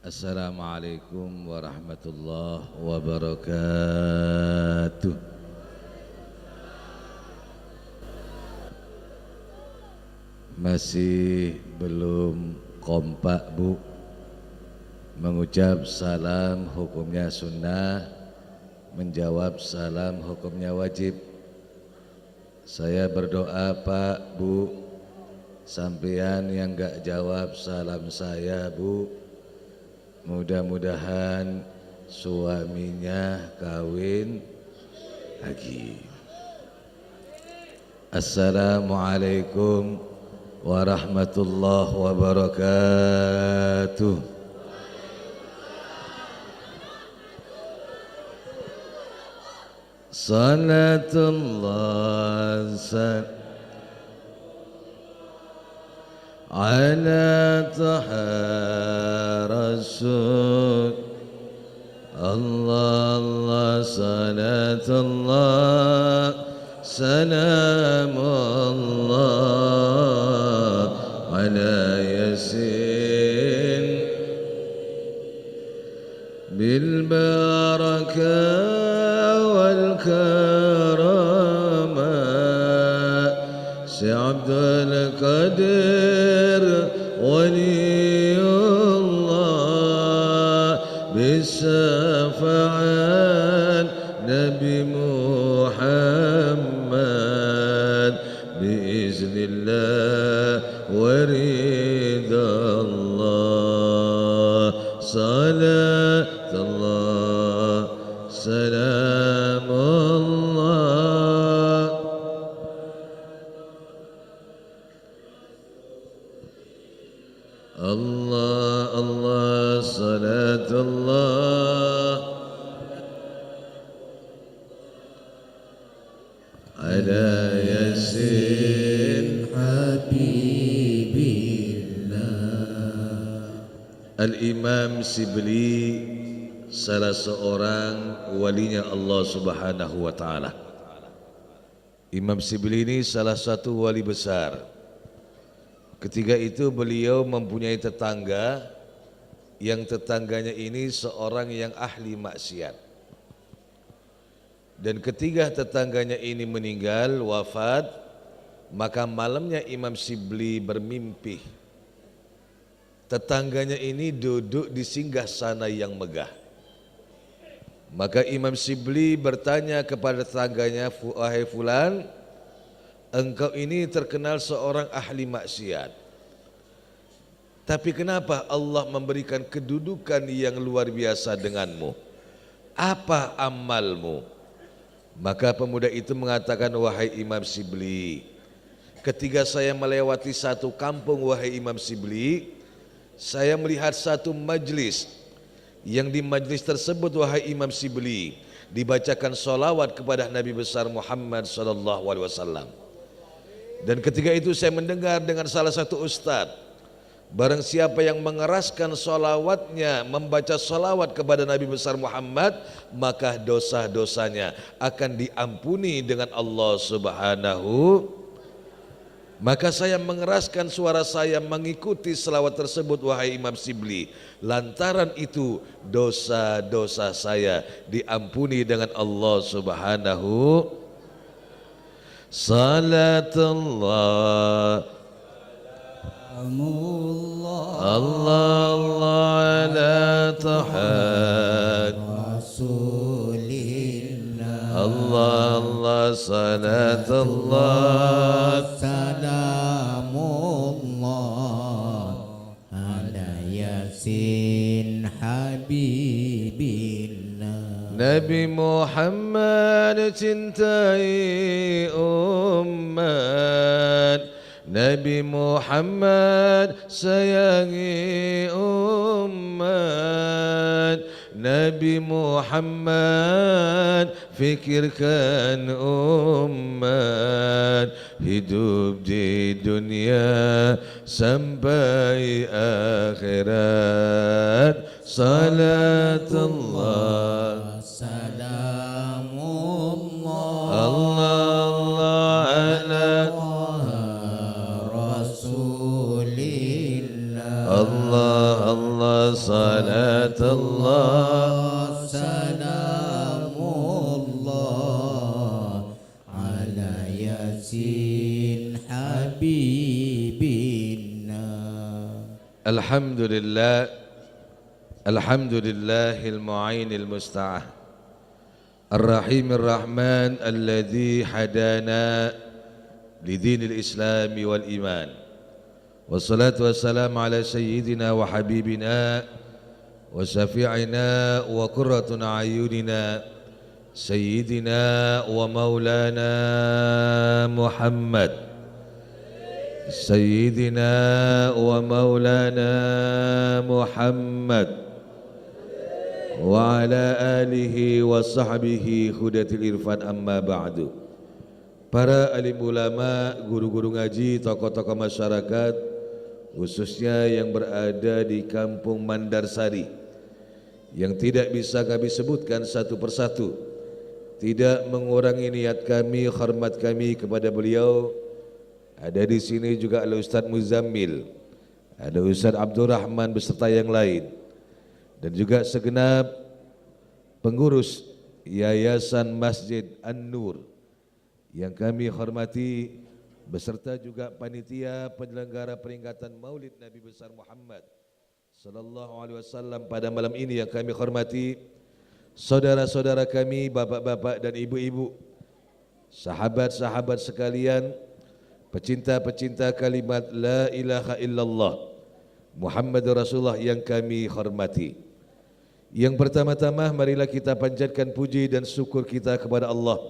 Assalamualaikum warahmatullahi wabarakatuh. Masih belum kompak Bu, mengucap salam hukumnya sunnah, menjawab salam hukumnya wajib. Saya berdoa Pak, Bu, sampean yang gak jawab salam saya Bu, mudah-mudahan suaminya kawin lagi. Assalamualaikum warahmatullahi wabarakatuh. Salatullah ala taha rasul Allah Allah salatullah salamullah ala yasin bil barakah wal karamah si Abdul Qadir ولي الله بالشفاعة نبي محمد بإذن الله ورضا الله صلاة الله سلام الله Allah Allah salatullah ala yasin habibillah. Al-Imam Shibli salah seorang walinya Allah Subhanahu wa taala. Imam Shibli ini salah satu wali besar. Ketika itu beliau mempunyai tetangga, yang tetangganya ini seorang yang ahli maksiat. Dan ketika tetangganya ini meninggal, wafat, maka malamnya Imam Shibli bermimpi tetangganya ini duduk di singgasana yang megah. Maka Imam Shibli bertanya kepada tetangganya, wahai fulan, engkau ini terkenal seorang ahli maksiat, tapi kenapa Allah memberikan kedudukan yang luar biasa denganmu? Apa amalmu? Maka pemuda itu mengatakan, wahai Imam Shibli, ketika saya melewati satu kampung, wahai Imam Shibli, saya melihat satu majlis, yang di majlis tersebut, wahai Imam Shibli, dibacakan sholawat kepada Nabi besar Muhammad sallallahu alaihi wasallam. Dan ketika itu saya mendengar dengan salah satu ustadz, barang siapa yang mengeraskan sholawatnya, membaca sholawat kepada Nabi besar Muhammad, maka dosa-dosanya akan diampuni dengan Allah Subhanahu. Maka saya mengeraskan suara saya mengikuti sholawat tersebut, wahai Imam Shibli. Lantaran itu dosa-dosa saya diampuni dengan Allah Subhanahu. Salatullah Allah Allah ala tahat Rasulillah Allah Allah salatullah salamullah ala yasin habibillah. Nabi Muhammad cintai umat, Nabi Muhammad sayangi umat, Nabi Muhammad fikirkan umat, hidup di dunia sampai akhirat. Salatullah salamullah Allah Allah ala Rasulillah Allah Allah صلاة الله سلام الله على ياسين حبيبنا. الحمد لله المعين المستعان الرحيم الرحمن الذي هدانا لدين الإسلام والإيمان والصلاة والسلام على سيدنا وحبيبنا وشفيعنا وقرة أعيننا سيدنا ومولانا محمد سيدنا ومولانا محمد وعلى آله وصحبه hudatil irfan amma ba'du. Para alim ulama, guru-guru ngaji, tokoh-tokoh masyarakat, khususnya yang berada di kampung Mandarsari, yang tidak bisa kami sebutkan satu persatu, tidak mengurangi niat kami, hormat kami kepada beliau. Ada di sini juga ada Ustadz Muzammil, ada Ustadz Abdurrahman beserta yang lain, dan juga segenap pengurus Yayasan Masjid An-Nur yang kami hormati, beserta juga panitia penyelenggara peringatan Maulid Nabi besar Muhammad sallallahu alaihi wasallam pada malam ini yang kami hormati, saudara-saudara kami, bapak-bapak dan ibu-ibu, sahabat-sahabat sekalian, pecinta-pecinta kalimat la ilaha illallah Muhammadur Rasulullah yang kami hormati. Yang pertama-tama marilah kita panjatkan puji dan syukur kita kepada Allah,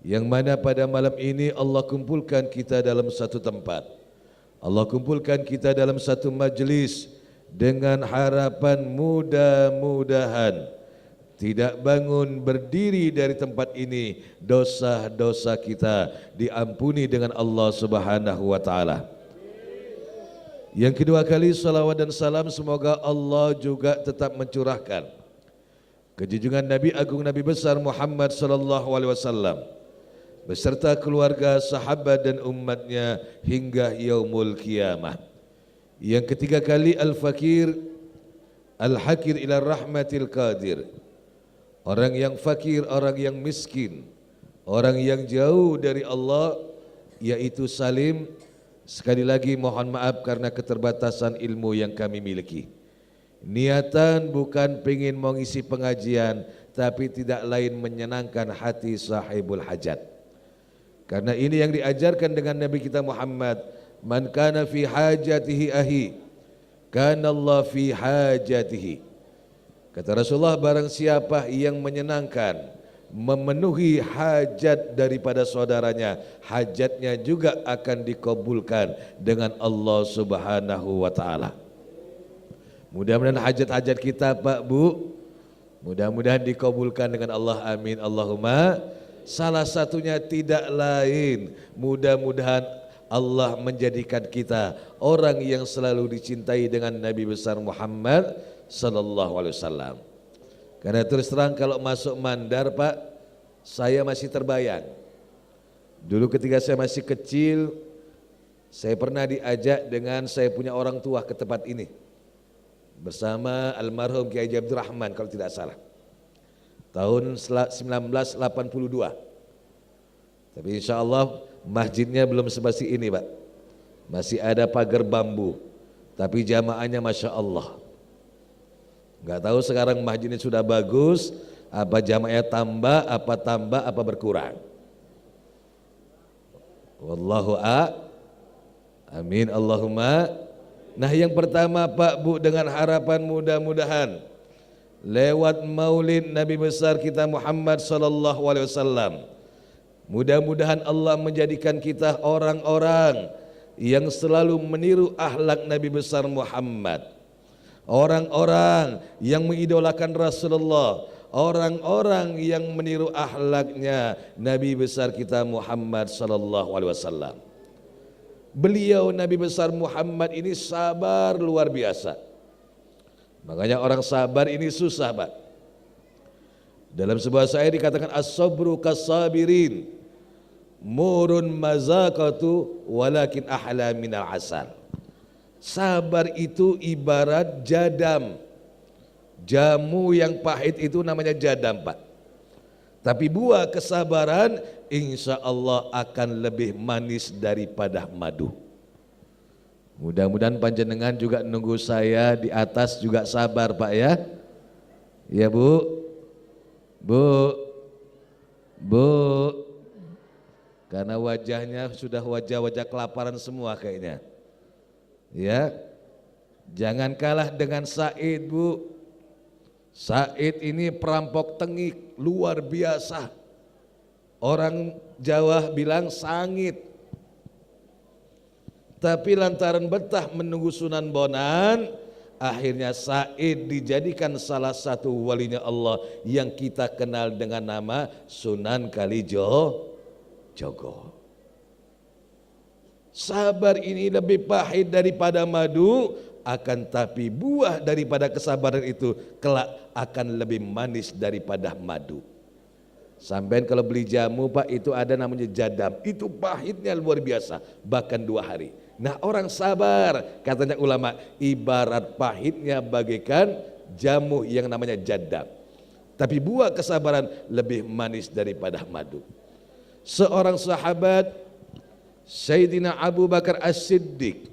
yang mana pada malam ini Allah kumpulkan kita dalam satu tempat, Allah kumpulkan kita dalam satu majlis dengan harapan mudah-mudahan tidak bangun berdiri dari tempat ini dosa-dosa kita diampuni dengan Allah Subhanahu wa taala. Yang kedua kali salawat dan salam semoga Allah juga tetap mencurahkan kejunjungan Nabi agung Nabi besar Muhammad sallallahu alaihi wasallam beserta keluarga, sahabat dan umatnya hingga yaumul qiyamah. Yang ketiga kali al-fakir al-hakir ila rahmatil qadir, orang yang fakir, orang yang miskin, orang yang jauh dari Allah, yaitu Salim. Sekali lagi mohon maaf karena keterbatasan ilmu yang kami miliki. Niatan bukan pengen mengisi pengajian, tapi tidak lain menyenangkan hati sahibul hajat. Karena ini yang diajarkan dengan Nabi kita Muhammad, man kana fi hajatihi ahi, kana Allah fi hajatihi. Kata Rasulullah, barang siapa yang menyenangkan, memenuhi hajat daripada saudaranya, hajatnya juga akan dikabulkan dengan Allah Subhanahu wa taala. Mudah-mudahan hajat-hajat kita Pak Bu, mudah-mudahan dikabulkan dengan Allah, amin Allahumma. Salah satunya tidak lain, mudah-mudahan Allah menjadikan kita orang yang selalu dicintai dengan Nabi besar Muhammad sallallahu alaihi wasallam. Karena terus terang kalau masuk Mandar Pak, saya masih terbayang. Dulu ketika saya masih kecil, saya pernah diajak dengan saya punya orang tua ke tempat ini bersama almarhum Kiai Abdurrahman kalau tidak salah. Tahun 1982. Tapi insya Allah masjidnya belum sebesar ini Pak. Masih ada pagar bambu. Tapi jamaahnya Masya Allah. Enggak tahu sekarang masjidnya sudah bagus, apa jamaahnya tambah, apa berkurang. Wallahu amin Allahumma. Nah yang pertama Pak Bu, dengan harapan mudah-mudahan lewat maulid Nabi besar kita Muhammad sallallahu alaihi wasallam, mudah-mudahan Allah menjadikan kita orang-orang yang selalu meniru akhlak Nabi besar Muhammad, orang-orang yang mengidolakan Rasulullah, orang-orang yang meniru akhlaknya Nabi besar kita Muhammad sallallahu alaihi wasallam. Beliau Nabi besar Muhammad ini sabar luar biasa. Makanya orang sabar ini susah Pak. Dalam sebuah ayat dikatakan as-sabru kas-sabirin murun mazaqatu walakin ahla minal asal. Sabar itu ibarat jadam Jamu yang pahit itu namanya jadam, Pak. Tapi buah kesabaran insya Allah akan lebih manis daripada madu. Mudah-mudahan panjenengan juga nunggu saya di atas juga sabar, Pak ya. Ya Bu, Bu, karena wajahnya sudah wajah-wajah kelaparan semua kayaknya. Ya, jangan kalah dengan Said, Bu. Said ini perampok tengik luar biasa. Orang Jawa bilang sangit. Tapi lantaran betah menunggu Sunan Bonang, akhirnya Said dijadikan salah satu walinya Allah yang kita kenal dengan nama Sunan Kalijogo. Sabar ini lebih pahit daripada madu, akan tapi buah daripada kesabaran itu kelak akan lebih manis daripada madu. Sampai kalau beli jamu, Pak, itu ada namanya jadam, itu pahitnya luar biasa, bahkan 2 hari. Nah, orang sabar, katanya ulama, ibarat pahitnya bagaikan jamu yang namanya jadam, tapi buah kesabaran lebih manis daripada madu. Seorang sahabat Sayyidina Abu Bakar As-Siddiq,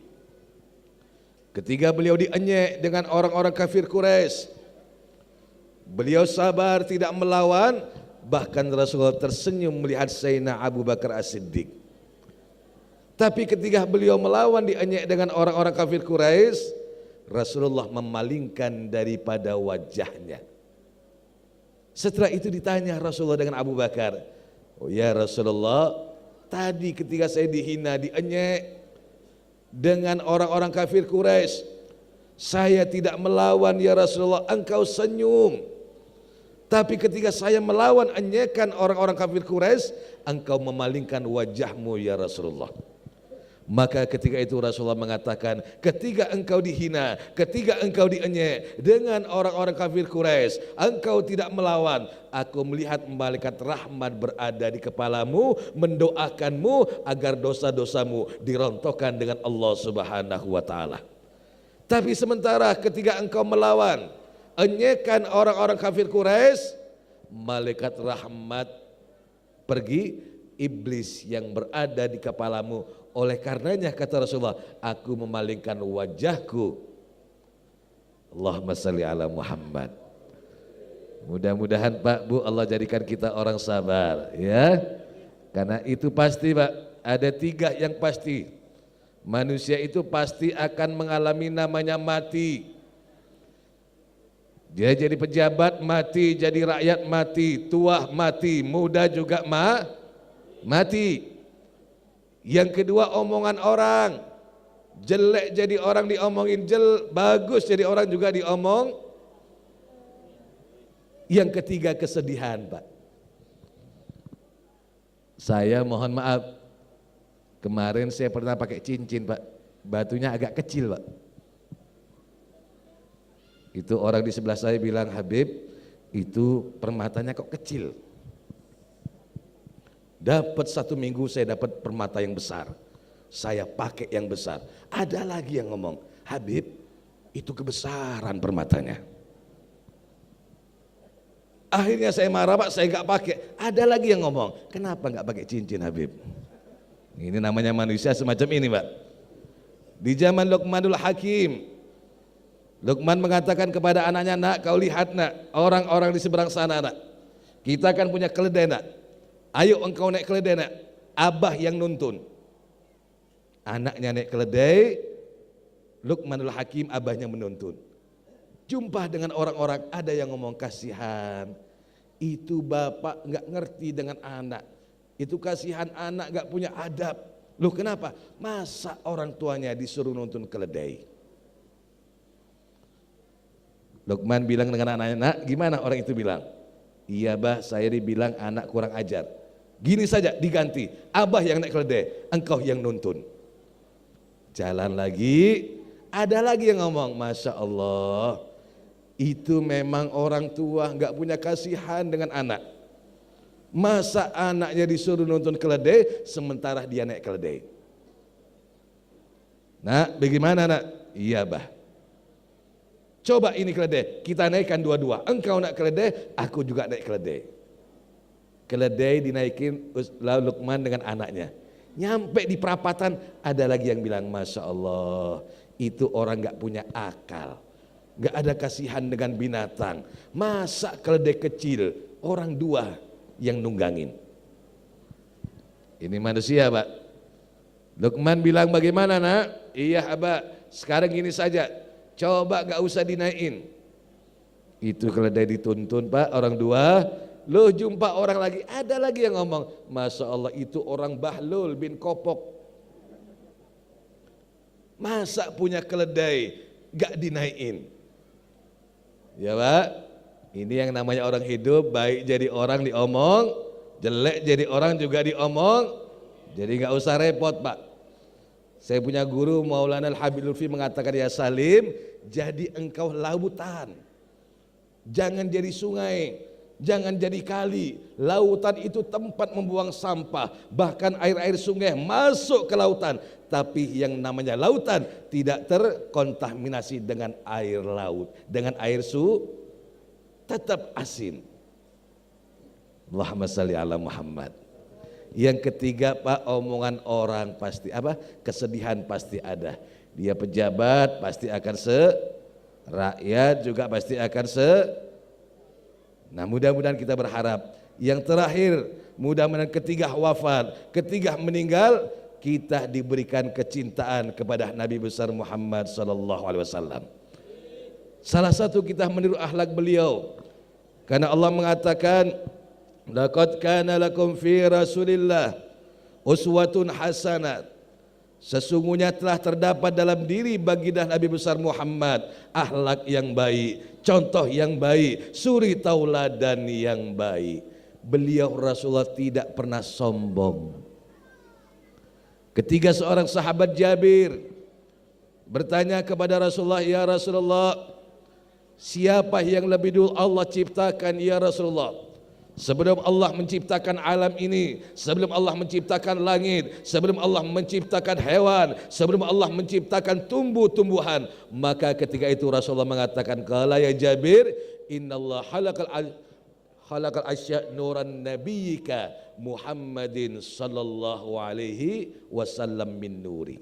ketika beliau dienyek dengan orang-orang kafir Quraisy, beliau sabar tidak melawan. Bahkan Rasulullah tersenyum melihat Sayyidina Abu Bakar As-Siddiq. Tapi ketika beliau melawan dienyek dengan orang-orang kafir Quraisy, Rasulullah memalingkan daripada wajahnya. Setelah itu ditanya Rasulullah dengan Abu Bakar, "Oh ya Rasulullah, tadi ketika saya dihina, dienyek dengan orang-orang kafir Quraisy, saya tidak melawan ya Rasulullah, engkau senyum. Tapi ketika saya melawan enyekan orang-orang kafir Quraisy, engkau memalingkan wajahmu ya Rasulullah." Maka ketika itu Rasulullah mengatakan, ketika engkau dihina, ketika engkau dienyek dengan orang-orang kafir Quraisy, engkau tidak melawan, aku melihat malaikat rahmat berada di kepalamu, mendoakanmu agar dosa-dosamu dirontokkan dengan Allah Subhanahu wa taala. Tapi sementara ketika engkau melawan enyekan orang-orang kafir Quraisy, malaikat rahmat pergi, iblis yang berada di kepalamu. Oleh karenanya kata Rasulullah, aku memalingkan wajahku. Allahumma salli ala Muhammad. Mudah-mudahan Pak Bu Allah jadikan kita orang sabar ya. Karena itu pasti Pak, ada 3 yang pasti. Manusia itu pasti akan mengalami namanya mati. Dia jadi pejabat mati, jadi rakyat mati, tua mati, muda juga mati. Yang kedua omongan orang, jelek jadi orang diomongin, bagus jadi orang juga diomong. Yang ketiga kesedihan Pak. Saya mohon maaf, kemarin saya pernah pakai cincin Pak, batunya agak kecil Pak. Itu orang di sebelah saya bilang, Habib itu permatanya kok kecil. Dapat 1 minggu saya dapat permata yang besar, saya pakai yang besar. Ada lagi yang ngomong, Habib itu kebesaran permatanya. Akhirnya saya marah Pak, saya gak pakai. Ada lagi yang ngomong, kenapa gak pakai cincin Habib? Ini namanya manusia semacam ini Pak. Di zaman Luqmanul Hakim, Luqman mengatakan kepada anaknya, nak kau lihat nak, orang-orang di seberang sana nak, kita kan punya keledai nak, ayo engkau naik keledai nak, abah yang nuntun. Anaknya naik keledai, Luqmanul Hakim abahnya menuntun. Jumpa dengan orang-orang, ada yang ngomong kasihan, itu bapak gak ngerti dengan anak, itu kasihan anak gak punya adab. Loh kenapa? Masa orang tuanya disuruh nuntun keledai? Luqman bilang dengan anaknya, nak gimana? Orang itu bilang, iya bah saya dibilang anak kurang ajar. Gini saja diganti, abah yang naik keledai, engkau yang nuntun. Jalan lagi, ada lagi yang ngomong, Masya Allah, itu memang orang tua gak punya kasihan dengan anak. Masa anaknya disuruh nuntun keledai sementara dia naik keledai? Nak bagaimana nak? Iya bah, Coba ini keledai, kita naikkan dua-dua. Engkau naik keledai, aku juga naik keledai. Keledai dinaikin Luqman dengan anaknya. Nyampe di perapatan, ada lagi yang bilang, Masya Allah, itu orang gak punya akal, gak ada kasihan dengan binatang. Masa keledai kecil, orang dua yang nunggangin. Ini manusia, Pak. Luqman bilang, bagaimana nak? Iya abah, sekarang gini saja, coba gak usah dinaikin. Itu keledai dituntun Pak, orang dua. Lo jumpa orang lagi, ada lagi yang ngomong, Masya Allah itu orang Bahlul bin Kopok. Masa punya keledai gak dinaikin? Ya Pak, ini yang namanya orang hidup, baik jadi orang diomong, jelek jadi orang juga diomong. Jadi gak usah repot Pak. Saya punya guru Maulana Al-Habib Lutfi mengatakan, ya Salim, jadi engkau lautan, jangan jadi sungai, jangan jadi kali. Lautan itu tempat membuang sampah, bahkan air-air sungai masuk ke lautan. Tapi yang namanya lautan tidak terkontaminasi dengan air laut, dengan air tetap asin. Allahumma salli ala Muhammad. Yang ketiga Pak, omongan orang pasti apa? Kesedihan pasti ada. Dia pejabat pasti akan rakyat juga pasti akan Nah mudah-mudahan kita berharap. Yang terakhir, mudah-mudahan ketiga wafat, ketiga meninggal, kita diberikan kecintaan kepada Nabi besar Muhammad sallallahu alaihi wasallam. Salah satu kita meniru akhlak beliau. Karena Allah mengatakan, laqad kana lakum fi Rasulillah uswatun hasanah. Sesungguhnya telah terdapat dalam diri baginda Nabi besar Muhammad akhlak yang baik, contoh yang baik, suri tauladan yang baik. Beliau Rasulullah tidak pernah sombong. Ketika seorang sahabat Jabir bertanya kepada Rasulullah, ya Rasulullah, siapa yang lebih dulu Allah ciptakan ya Rasulullah? Sebelum Allah menciptakan alam ini, sebelum Allah menciptakan langit, sebelum Allah menciptakan hewan, sebelum Allah menciptakan tumbuh-tumbuhan, maka ketika itu Rasulullah mengatakan, qala ya Jabir, innallah halakal asya' nuran nabiyyika Muhammadin sallallahu alaihi wasallam min nuri.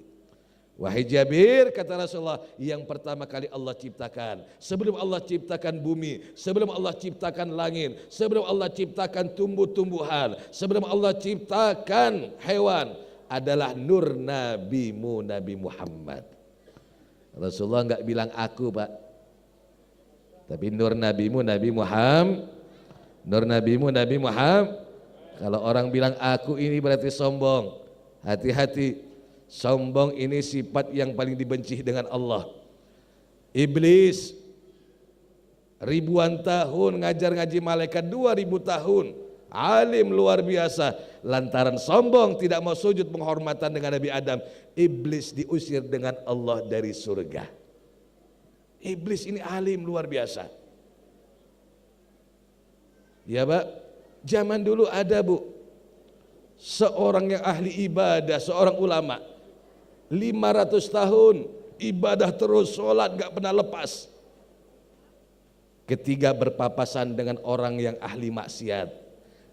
Wahai Jabir, kata Rasulullah, yang pertama kali Allah ciptakan, sebelum Allah ciptakan bumi, sebelum Allah ciptakan langit, sebelum Allah ciptakan tumbuh-tumbuhan, sebelum Allah ciptakan hewan, adalah nur nabimu Nabi Muhammad. Rasulullah enggak bilang aku Pak, tapi nur nabimu Nabi Muhammad. Nur nabimu Nabi Muhammad. Kalau orang bilang aku ini berarti sombong. Hati-hati. Sombong ini sifat yang paling dibenci dengan Allah. Iblis ribuan tahun ngajar ngaji malaikat, 2000 tahun, alim luar biasa. Lantaran sombong tidak mau sujud penghormatan dengan Nabi Adam, iblis diusir dengan Allah dari surga. Iblis ini alim luar biasa. Ya Pak, zaman dulu ada Bu, seorang yang ahli ibadah, seorang ulama, 500 tahun ibadah terus, sholat gak pernah lepas. Ketika berpapasan dengan orang yang ahli maksiat,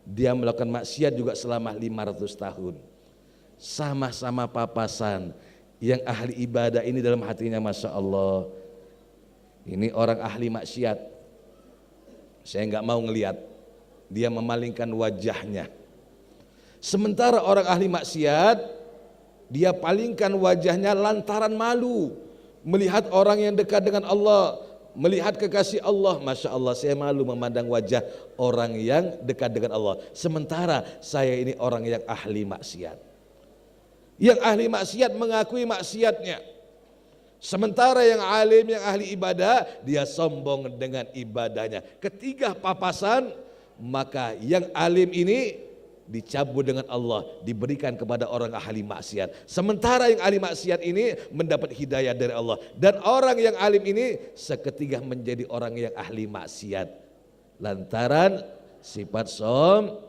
dia melakukan maksiat juga selama 500 tahun. Sama-sama papasan. Yang ahli ibadah ini dalam hatinya, Masya Allah, ini orang ahli maksiat, saya gak mau ngelihat. Dia memalingkan wajahnya. Sementara orang ahli maksiat, dia palingkan wajahnya lantaran malu melihat orang yang dekat dengan Allah, melihat kekasih Allah. Masya Allah, saya malu memandang wajah orang yang dekat dengan Allah. Sementara saya ini orang yang ahli maksiat. Yang ahli maksiat mengakui maksiatnya. Sementara yang alim, yang ahli ibadah, dia sombong dengan ibadahnya. Ketiga papasan, maka yang alim ini dicabut dengan Allah, diberikan kepada orang ahli maksiat. Sementara yang ahli maksiat ini mendapat hidayah dari Allah. Dan orang yang alim ini seketika menjadi orang yang ahli maksiat. Lantaran sifat som.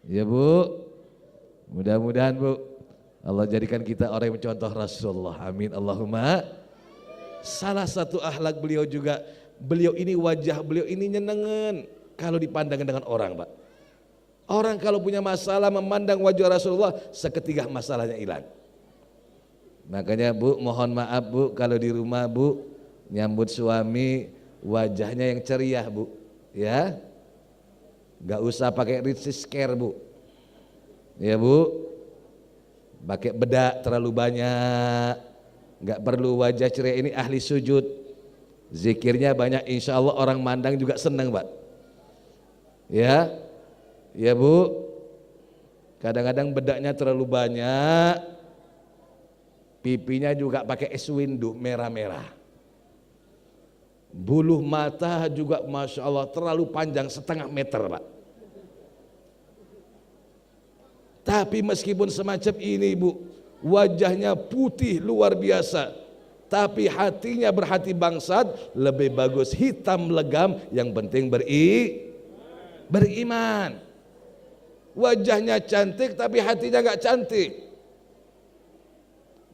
Ya Bu, mudah-mudahan Bu, Allah jadikan kita orang yang mencontoh Rasulullah. Amin Allahumma. Salah satu akhlak beliau juga, beliau ini wajah beliau ini nyenengen kalau dipandang dengan orang, Pak. Orang kalau punya masalah memandang wajah Rasulullah, seketika masalahnya hilang. Makanya Bu, mohon maaf Bu, kalau di rumah Bu nyambut suami wajahnya yang ceria Bu, ya. Gak usah pakai Ricis Care Bu, ya Bu. Pakai bedak terlalu banyak, gak perlu wajah ceria. Ini ahli sujud, zikirnya banyak, insya Allah orang mandang juga senang Pak, ya. Ya Bu, kadang-kadang bedaknya terlalu banyak, pipinya juga pakai es windu merah-merah, buluh mata juga Masya Allah terlalu panjang setengah meter Pak. Tapi meskipun semacam ini Bu, wajahnya putih luar biasa, tapi hatinya berhati bangsat, lebih bagus hitam legam, yang penting beriman. Wajahnya cantik tapi hatinya gak cantik.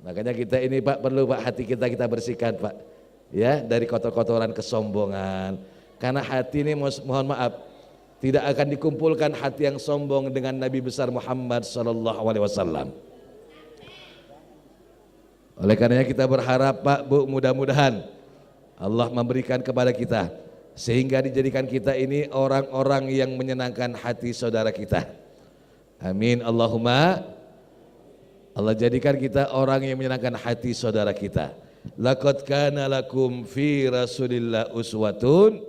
Makanya kita ini Pak perlu Pak hati kita bersihkan Pak, ya, dari kotor-kotoran kesombongan. Karena hati ini mohon maaf tidak akan dikumpulkan hati yang sombong dengan Nabi besar Muhammad sallallahu alaihi wasallam. Oleh karenanya kita berharap Pak Bu, mudah-mudahan Allah memberikan kepada kita sehingga dijadikan kita ini orang-orang yang menyenangkan hati saudara kita. Amin Allahumma. Allah jadikan kita orang yang menyenangkan hati saudara kita. Laqad kana lakum fi Rasulillah uswatun,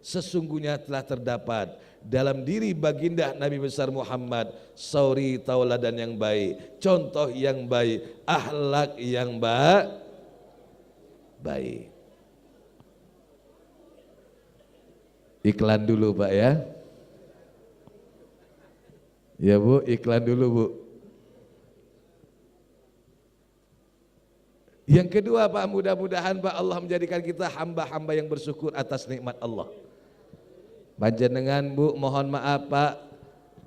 sesungguhnya telah terdapat dalam diri baginda Nabi besar Muhammad sauri tauladan yang baik, contoh yang baik, akhlak yang baik. Iklan dulu Pak ya. Ya Bu, iklan dulu Bu. Yang kedua Pak, mudah-mudahan Pak Allah menjadikan kita hamba-hamba yang bersyukur atas nikmat Allah. Panjenengan Bu, mohon maaf Pak,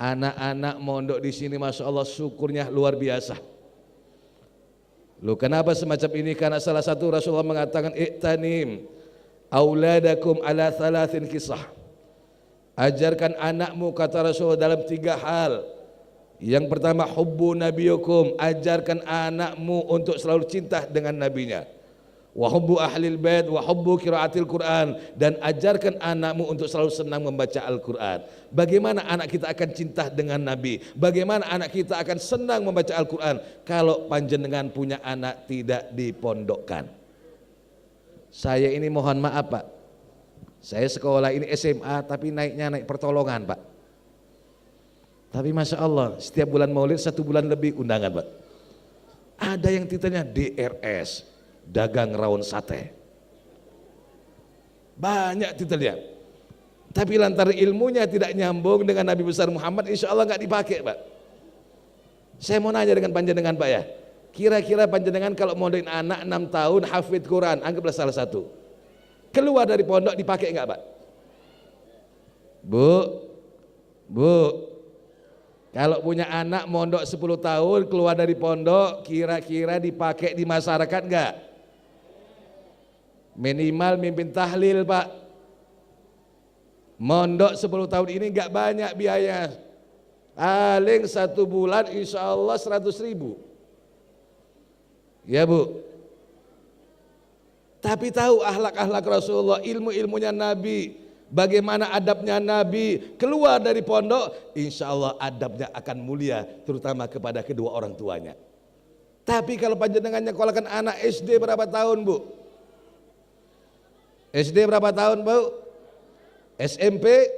anak-anak mondok di sini Masya Allah syukurnya luar biasa. Loh kenapa semacam ini? Karena salah satu Rasulullah mengatakan iktanim auladakum ala thalathin kisah. Ajarkan anakmu kata Rasulullah dalam 3 hal. Yang pertama hubbu nabiyukum, ajarkan anakmu untuk selalu cinta dengan nabinya. Wa hubbu ahlil bait wa hubbu qiraatil Quran, dan ajarkan anakmu untuk selalu senang membaca Al-Quran. Bagaimana anak kita akan cinta dengan Nabi? Bagaimana anak kita akan senang membaca Al-Quran kalau panjenengan punya anak tidak dipondokkan? Saya ini mohon maaf Pak, saya sekolah ini SMA tapi naik pertolongan Pak. Tapi Masya Allah setiap bulan maulid 1 bulan lebih undangan Pak. Ada yang titelnya DRS, dagang rawon sate. Banyak titelnya. Tapi lantaran ilmunya tidak nyambung dengan Nabi besar Muhammad, insya Allah nggak dipakai Pak. Saya mau nanya dengan panjenengan Pak ya, kira-kira panjenengan kalau mau dengan anak 6 tahun hafid Quran, anggaplah salah satu, keluar dari pondok dipakai enggak Pak? Bu, kalau punya anak mondok 10 tahun keluar dari pondok, kira-kira dipakai di masyarakat enggak? Minimal mimpin tahlil Pak. Mondok 10 tahun ini enggak banyak biaya, paling 1 bulan insya Allah 100.000. Ya Bu. Tapi tahu akhlak-akhlak Rasulullah, ilmu-ilmunya Nabi, bagaimana adabnya Nabi, keluar dari pondok, insya Allah adabnya akan mulia, terutama kepada kedua orang tuanya. Tapi kalau panjenengan nyekolahkan anak SD berapa tahun Bu? SD berapa tahun Bu? SMP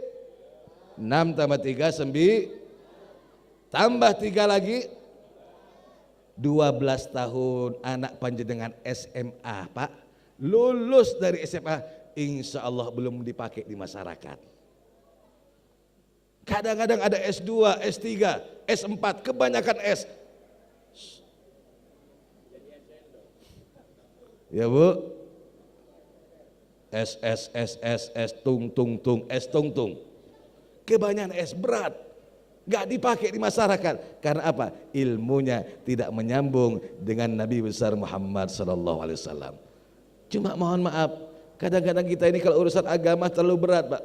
6 tambah 3 9, tambah 3 lagi 12 tahun anak panjenengan SMA Pak. Lulus dari SMA, insya Allah belum dipakai di masyarakat. Kadang-kadang ada S2, S3, S4, kebanyakan S. Ya Bu, S, tung, S, tung, tung. Kebanyakan S berat. Nggak dipakai di masyarakat. Karena apa? Ilmunya tidak menyambung dengan Nabi besar Muhammad sallallahu alaihi wasallam. Cuma mohon maaf, kadang-kadang kita ini kalau urusan agama terlalu berat, Pak.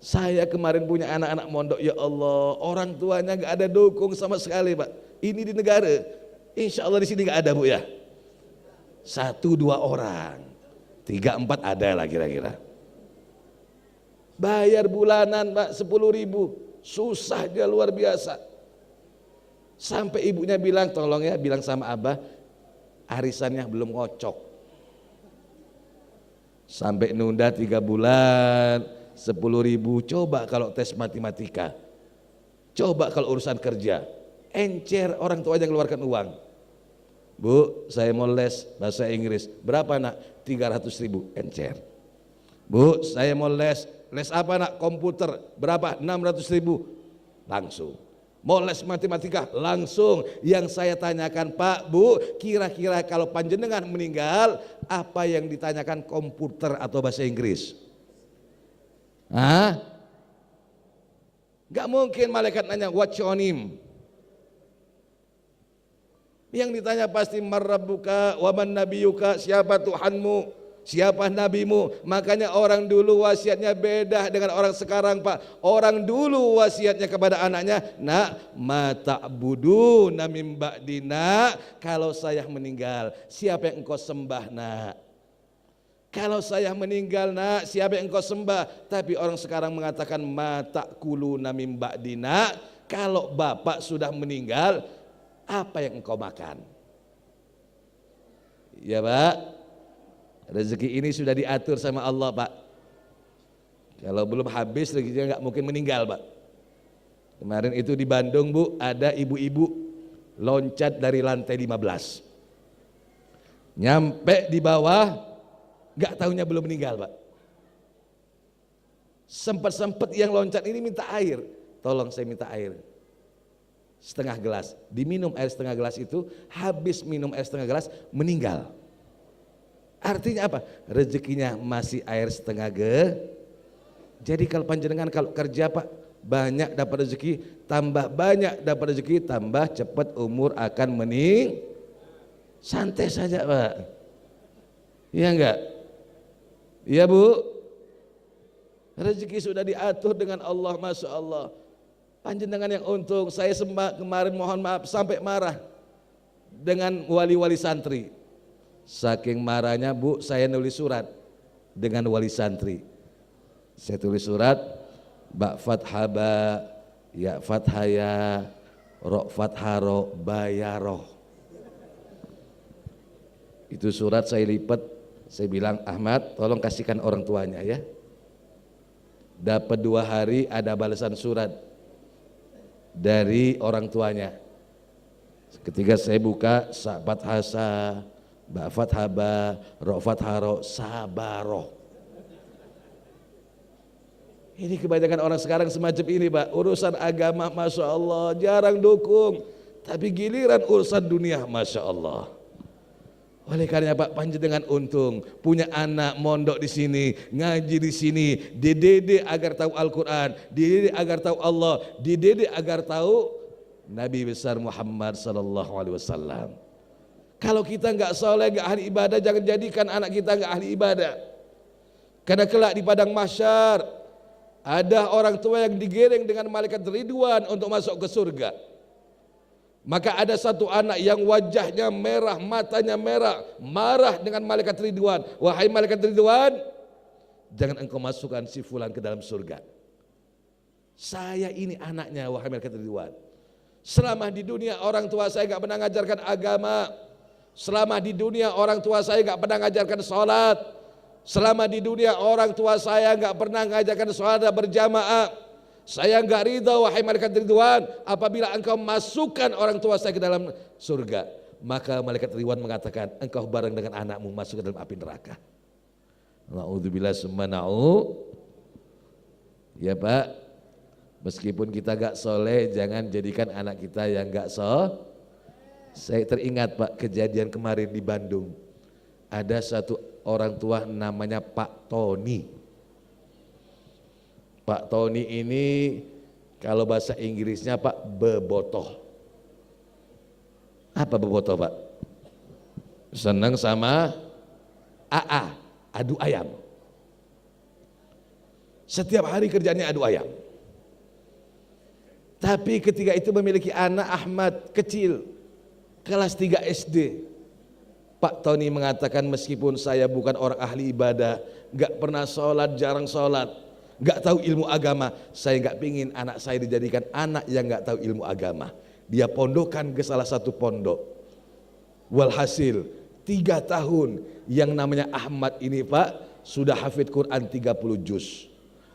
Saya kemarin punya anak-anak mondok, ya Allah, orang tuanya nggak ada dukung sama sekali, Pak. Ini di negara, insya Allah di sini nggak ada, Bu ya. 1-2 orang, 3-4 ada lah kira-kira. Bayar bulanan, Pak, 10.000, susahnya luar biasa. Sampai ibunya bilang, tolong ya, bilang sama Abah, arisannya belum ngocok. Sampai nunda 3 bulan, 10.000. Coba kalau tes matematika, coba kalau urusan kerja, encer orang tua yang keluarkan uang. Bu, saya mau les bahasa Inggris, berapa nak? 300.000, encer. Bu, saya mau les apa nak? Komputer, berapa? 600.000, langsung. Mau les matematika, langsung. Yang saya tanyakan, Pak, Bu, kira-kira kalau panjenengan meninggal, apa yang ditanyakan, komputer atau bahasa Inggris? Hah? Gak mungkin malaikat nanya, what's your name? Yang ditanya pasti, marrabbuka wa man nabiyuka, siapa Tuhanmu, siapa nabimu. Makanya orang dulu wasiatnya beda dengan orang sekarang, Pak. Orang dulu wasiatnya kepada anaknya, nak, ma ta'buduna mim ba'dina, kalau saya meninggal siapa yang engkau sembah, nak? Kalau saya meninggal, nak, siapa yang engkau sembah? Tapi orang sekarang mengatakan ma ta'kuluna mim ba'dina, kalau bapak sudah meninggal, apa yang engkau makan? Ya, Pak. Rezeki ini sudah diatur sama Allah, Pak. Kalau belum habis rezekinya nggak mungkin meninggal, Pak. Kemarin itu di Bandung, Bu, ada ibu-ibu loncat dari lantai 15. Nyampe di bawah, nggak tahunya belum meninggal, Pak. Sempat-sempat yang loncat ini minta air. Tolong saya minta air. Setengah gelas. Diminum air setengah gelas itu, habis minum air setengah gelas, meninggal. Artinya apa? Rezekinya masih air setengah Jadi kalau panjenengan kalau kerja, Pak, banyak dapat rezeki, tambah banyak dapat rezeki, tambah cepat umur akan santai saja, Pak. Iya enggak? Iya, Bu. Rezeki sudah diatur dengan Allah, Masya Allah. Panjenengan yang untung. Saya kemarin mohon maaf sampai marah dengan wali-wali santri. Saking marahnya, Bu, saya nulis surat dengan wali santri. Saya tulis surat, ba fathaba, ya fathaya, ro fatharo, bayaroh. Itu surat saya lipat, saya bilang, Ahmad, tolong kasihkan orang tuanya ya. Dapat 2 hari ada balasan surat dari orang tuanya. Ketika saya buka, sahabat hasa, ba fathaba, ro fatharo, sabaroh. Ini kebanyakan orang sekarang semacam ini, Pak. Urusan agama, Masya Allah, jarang dukung. Tapi giliran urusan dunia, Masya Allah. Oleh karena Pak, panjenengan untung punya anak mondok di sini, ngaji di sini, dididik agar tahu Al-Quran, dididik agar tahu Allah, dididik agar tahu Nabi besar Muhammad sallallahu alaihi wasallam. Kalau kita nggak soleh, nggak ahli ibadah, jangan jadikan anak kita nggak ahli ibadah. Karena kelak di padang mahsyar ada orang tua yang digiring dengan malaikat Ridwan untuk masuk ke surga. Maka ada satu anak yang wajahnya merah, matanya merah, marah dengan malaikat Ridwan. Wahai malaikat Ridwan, jangan engkau masukkan si fulan ke dalam surga. Saya ini anaknya, wahai malaikat Ridwan. Selama di dunia orang tua saya gak pernah mengajarkan agama. Selama di dunia orang tua saya gak pernah mengajarkan sholat. Selama di dunia orang tua saya gak pernah mengajarkan sholat berjamaah. Saya enggak ridha, wahai malaikat Ridwan, apabila engkau masukkan orang tua saya ke dalam surga. Maka malaikat Ridwan mengatakan, engkau bareng dengan anakmu masuk ke dalam api neraka. Na'udzubillah summa na'u. Ya, Pak, meskipun kita gak soleh, jangan jadikan anak kita yang gak Saya teringat, Pak, kejadian kemarin di Bandung. Ada satu orang tua namanya Pak Tony. Pak Tony ini Kalau bahasa Inggrisnya Pak, bebotoh. Apa bebotoh Pak? Senang sama AA, adu ayam. Setiap hari kerjanya adu ayam. Tapi ketika itu memiliki anak Ahmad kecil, kelas 3 SD. Pak Tony mengatakan meskipun saya bukan orang ahli ibadah, gak pernah sholat, jarang sholat, gak tahu ilmu agama, saya gak pingin anak saya dijadikan anak yang gak tahu ilmu agama. Dia pondokkan ke salah satu pondok. Walhasil 3 tahun yang namanya Ahmad ini Pak sudah hafid Quran 30 juz.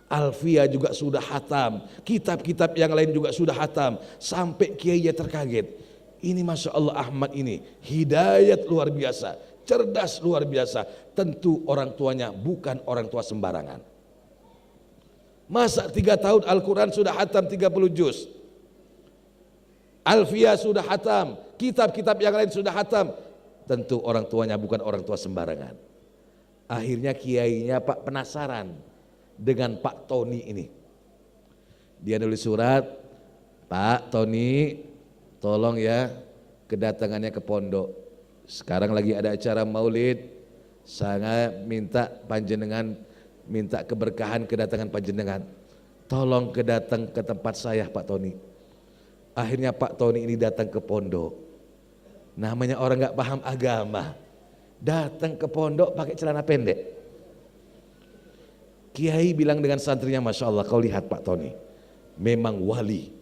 Alfia juga sudah hatam, kitab-kitab yang lain juga sudah hatam, sampai kiainya terkaget. Ini Masya Allah Ahmad ini hidayat luar biasa, cerdas luar biasa. Tentu orang tuanya bukan orang tua sembarangan. Masa 3 tahun Al-Quran sudah hatam 30 juz, Alfia sudah hatam, kitab-kitab yang lain sudah hatam. Tentu orang tuanya bukan orang tua sembarangan. Akhirnya kiainya Pak penasaran dengan Pak Tony ini. Dia nulis surat, Pak Tony tolong ya kedatangannya ke pondok. Sekarang lagi ada acara maulid, saya minta panjenengan, minta keberkahan kedatangan panjenengan. Tolong kedatang ke tempat saya Pak Tony. Akhirnya Pak Tony ini datang ke pondok. Namanya orang gak paham agama, datang ke pondok pakai celana pendek. Kiai bilang dengan santrinya, Masya Allah kau lihat Pak Tony, memang wali,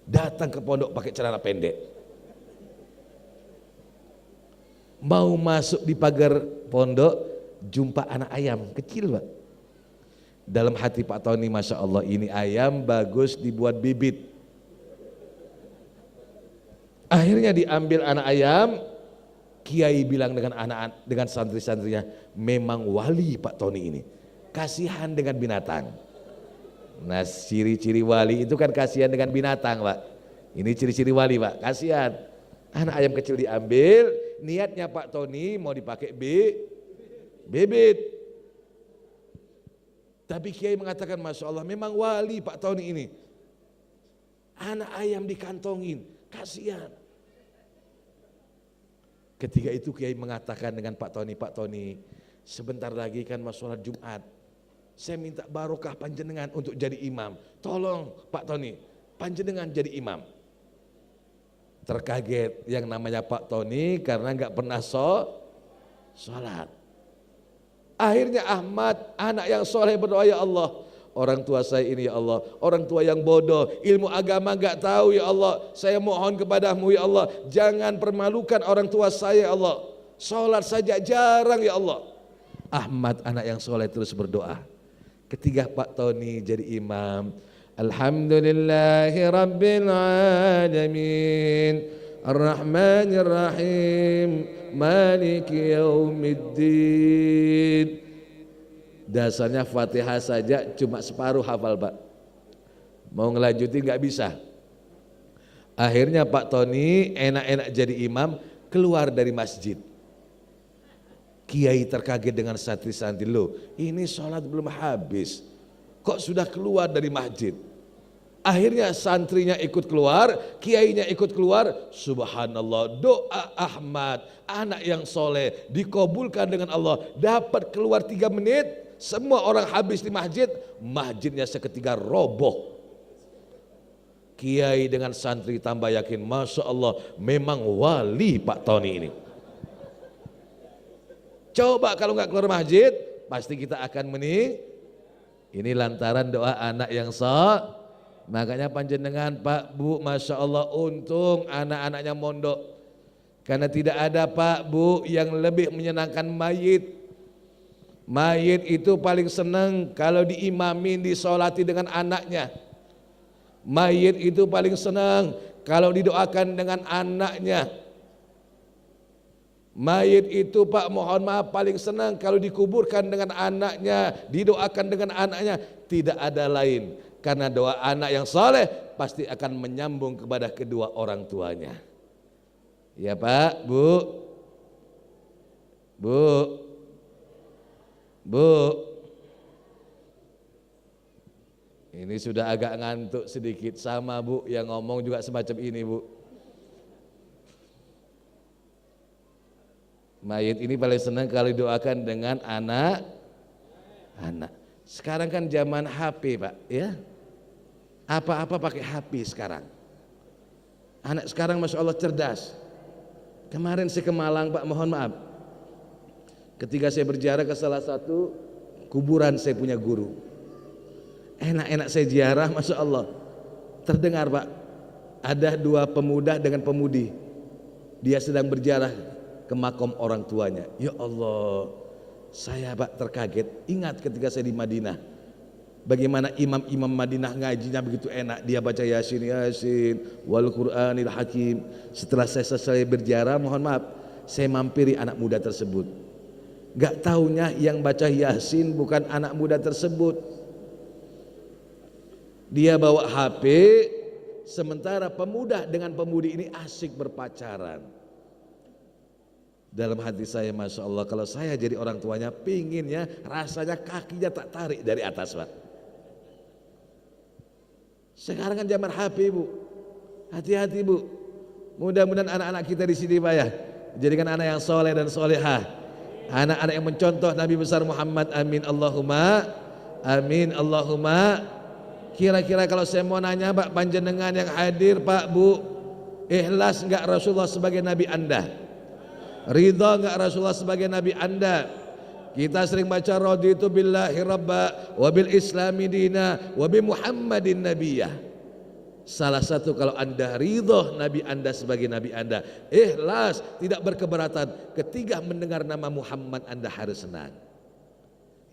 datang ke pondok pakai celana pendek. Mau masuk di pagar pondok, jumpa anak ayam kecil Pak. Dalam hati Pak Tony, Masya Allah ini ayam bagus dibuat bibit. Akhirnya diambil anak ayam, Kiai bilang dengan santri-santrinya, memang wali Pak Tony ini. Kasihan dengan binatang. Nah ciri-ciri wali itu kan kasihan dengan binatang Pak. Ini ciri-ciri wali Pak, kasihan. Anak ayam kecil diambil, niatnya Pak Tony mau dipakai bibit. Tapi Kiai mengatakan Masya Allah memang wali Pak Tony ini. Anak ayam dikantongin, kasihan. Ketika itu Kiai mengatakan dengan Pak Tony, sebentar lagi kan mau sholat Jumat. Saya minta barokah panjenengan untuk jadi imam. Tolong Pak Tony, panjenengan jadi imam. Terkaget yang namanya Pak Tony karena nggak pernah sholat. Akhirnya Ahmad, anak yang soleh berdoa, ya Allah, orang tua saya ini ya Allah, orang tua yang bodoh, ilmu agama nggak tahu ya Allah. Saya mohon kepadamu ya Allah, jangan permalukan orang tua saya ya Allah. Sholat saja jarang ya Allah. Ahmad anak yang soleh terus berdoa. Ketika Pak Tony jadi imam, Alhamdulillahi Rabbil Alamin, Ar-Rahmanir Rahim, Maliki Yaumiddin. Dasarnya Fatihah saja cuma separuh hafal Pak. Mau ngelanjutin nggak bisa. Akhirnya Pak Tony enak-enak jadi imam, keluar dari masjid. Kiai terkaget dengan santri-santri, loh ini sholat belum habis, kok sudah keluar dari masjid. Akhirnya santrinya ikut keluar, kiainya ikut keluar. Subhanallah, doa Ahmad, anak yang soleh dikabulkan dengan Allah. Dapat keluar 3 menit, semua orang habis di masjid, masjidnya seketika roboh. Kiai dengan santri tambah yakin, Masya Allah memang wali Pak Tony ini. Coba kalau nggak keluar masjid, pasti kita akan ini lantaran doa anak yang Makanya panjenengan Pak Bu, Masya Allah untung anak-anaknya mondok. Karena tidak ada Pak Bu yang lebih menyenangkan mayit. Mayit itu paling senang kalau diimamin, disolati dengan anaknya. Mayit itu paling senang kalau didoakan dengan anaknya. Mayit itu Pak mohon maaf paling senang kalau dikuburkan dengan anaknya, didoakan dengan anaknya. Tidak ada lain, karena doa anak yang saleh pasti akan menyambung kepada kedua orang tuanya. Ya Pak, Bu, ini Ini sudah agak ngantuk sedikit, sama Bu yang ngomong juga semacam ini Bu. Mayit ini paling senang kalau doakan dengan anak. Sekarang kan zaman HP Pak, ya. Apa-apa pakai HP sekarang. Anak sekarang Masya Allah cerdas. Kemarin saya ke Malang Pak, mohon maaf. Ketika saya berziarah ke salah satu kuburan saya punya guru. Enak-enak saya ziarah, Masya Allah. Terdengar Pak, ada dua pemuda dengan pemudi. Dia sedang berziarah ke makam orang tuanya. Ya Allah, saya Pak terkaget. Ingat ketika saya di Madinah, bagaimana imam-imam Madinah ngajinya begitu enak. Dia baca Yasin, wal Qur'anil Hakim. Setelah saya selesai berziarah, mohon maaf, saya mampiri anak muda tersebut. Gak taunya yang baca Yasin bukan anak muda tersebut. Dia bawa HP, sementara pemuda dengan pemudi ini asik berpacaran. Dalam hati saya, Masya Allah, kalau saya jadi orang tuanya, pinginnya rasanya kakinya tak tarik dari atas Pak. Sekarang kan zaman HP Bu, hati-hati Bu. Mudah-mudahan anak-anak kita di sini Pak ya, jadikan anak yang soleh dan solehah, anak-anak yang mencontoh Nabi besar Muhammad. Amin Allahumma, amin Allahumma. Kira-kira kalau saya mau nanya Pak, panjenengan yang hadir Pak Bu, ikhlas enggak Rasulullah sebagai Nabi Anda? Ridha enggak Rasulullah sebagai Nabi Anda? Kita sering baca raditu billahi rabba wa bil islami dina wa bi Muhammadin nabiyah. Salah satu kalau Anda ridha Nabi Anda sebagai Nabi Anda, ikhlas, tidak berkeberatan, ketika mendengar nama Muhammad Anda harus senang.